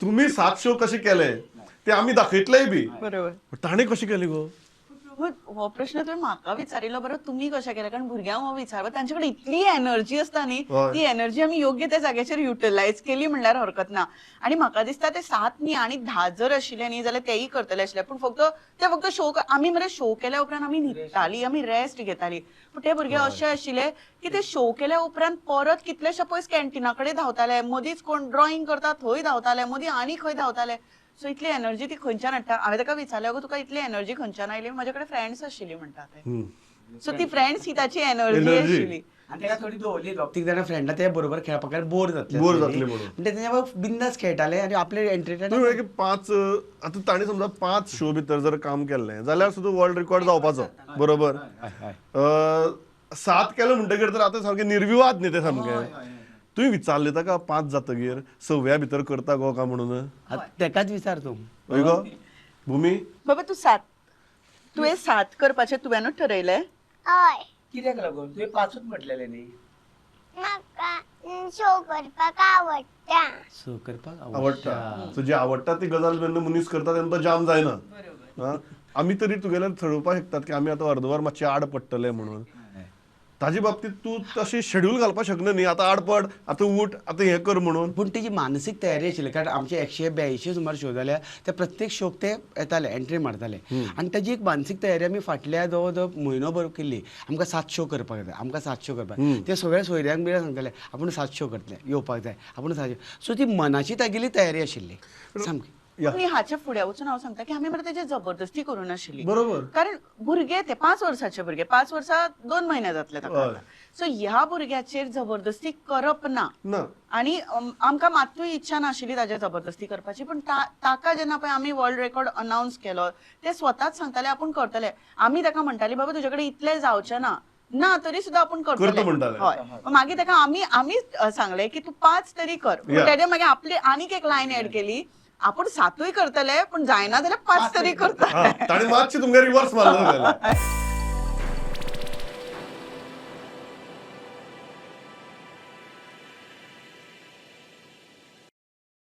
तुम्ही 7 शो कसे केले ते आम्ही दाखयतलेय बी. बरोबर. ताणे कशी केली गो? हो प्रश्न तुम्ही म्हाका विचारिल्लो बरो तुम्ही कशें केलें कारण भुरग्यांक हो विचारप तांचे कडेन इतली एनर्जी आसता न्ही हय. ती एनर्जी आमी योग्य त्या जाग्याचेर युटिलायज केली म्हणल्यार हरकत ना आणि म्हाका दिसता ते 7 न्ही आणि 10 जर आशिल्ले न्ही जाल्यार तेय करतले आशिल्ले पूण फक्त शो आमी मरे शो केल्या उपरांत आमी न्हिदताली आमी रेस्ट घेताली पूण ते भुरगे अशे आशिल्ले की ते शो केल्या उपरांत परत कितलेशे पयस कॅन्टिना कडेन धांवताले मदींच कोण ड्रॉइंग करता थंय धांवताले मदीं आनी खंय धांवताले सो इतली एनर्जी ती खंयच्यान हाडटा हांवें ताका विचारलें गो तुका इतली एनर्जी खंयच्यान आयली म्हजे कडेन फ्रेंड्स आशिल्ली म्हणटा ते सो ती फ्रेंड्स ही ताची एनर्जी आशिल्ली आणि त्याला थोडी दवरली तीग जाणां फ्रेंडा ते बरोबर खेळपाक बोर जातले म्हणून ते तेच्या बिंदास खेळटाले आणि आपले एंटरटेन तुम्ही की 5 आता ताणी समजा 5 शो भितर जर काम केल्लें जाल्यार सुद्दां वर्ल्ड रेकॉर्ड जावपाचो बरोबर. 7 केलो म्हणटकीर तर आतां सामकें निर्विवाद न्ही ते सामकें. तुम्ही विचारले ताका 5 जातकीर 6व्या भितर करता गो का म्हणून तेकाच विचार तूं हय गो भूमी. बाबा तूं 7 तुवें 7 करपाचें तुवेंनूच ठरयलें हय कित्याक लागून तुवें 5च म्हटलेलें न्ही म्हाका शो करपाक आवडटा सो करपाक आवडटा तुजी आवडटा ती गजाल जेन्ना मनीस करता तेन्ना तो जाम जायना. हा? आमी तरी तुगेल्यान ठरवपाक शकतात की आमी आतां अर्दवर मातशे आड पडटले म्हणून ताजे बाबतीत तूं तशी शेड्यूल घालपाक शकना न्ही आतां आड पड आतां उठ आतां हें कर म्हणून. पूण तेजी मानसीक तयारी आशिल्ली कारण आमचे 182 सुमार शो जाल्या ते प्रत्येक शोक ते येताले एंट्री मारताले आनी ताजी एक मानसीक तयारी आमी फाटल्या जवळ जवळ म्हयनोभर केल्ली आमकां 7 शो करपाक जाय आमकां 7 शो करपाक ते सगळ्या सोयऱ्यांक बिऱ्यांक सांगताले आपूण 7 शो करतले येवपाक जाय आपूण 7 सो ती मनाची तागेली तयारी आशिल्ली सामकी. आनी हाचे फुडें वचून हांव सांगता की आमी मरे तेजे जबरदस्ती करूं नाशिल्ली बरोबर. कारण भुरगे ते 5 वर्साचे भुरगे 5 वर्सां 2 म्हयने जातले ताका हय. सो ह्या भुरग्याचेर जबरदस्ती करप ना ना आणि आमकां मात्तूय इच्छा नाशिल्ली ताजेर जबरदस्ती करपाची पण ताका जेन्ना पळय आमी वर्ल्ड रेकॉर्ड अनावन्स केलो ते स्वताच सांगताले आपूण करतले आमी ताका म्हणटाली बाबा तुजे कडेन इतलें जावचें ना तरी सुद्दां आपूण करता करतले म्हणटाले. हय मागीर ताका आमी सांगले की तूं 5 तरी कर या. तेजे मागीर आपली आनीक एक लायन एड केली आपूण 7य करतले पण जायना जाल्यार 5 तरी करतले ताणी मातशी तुमकां रिवर्स मारलो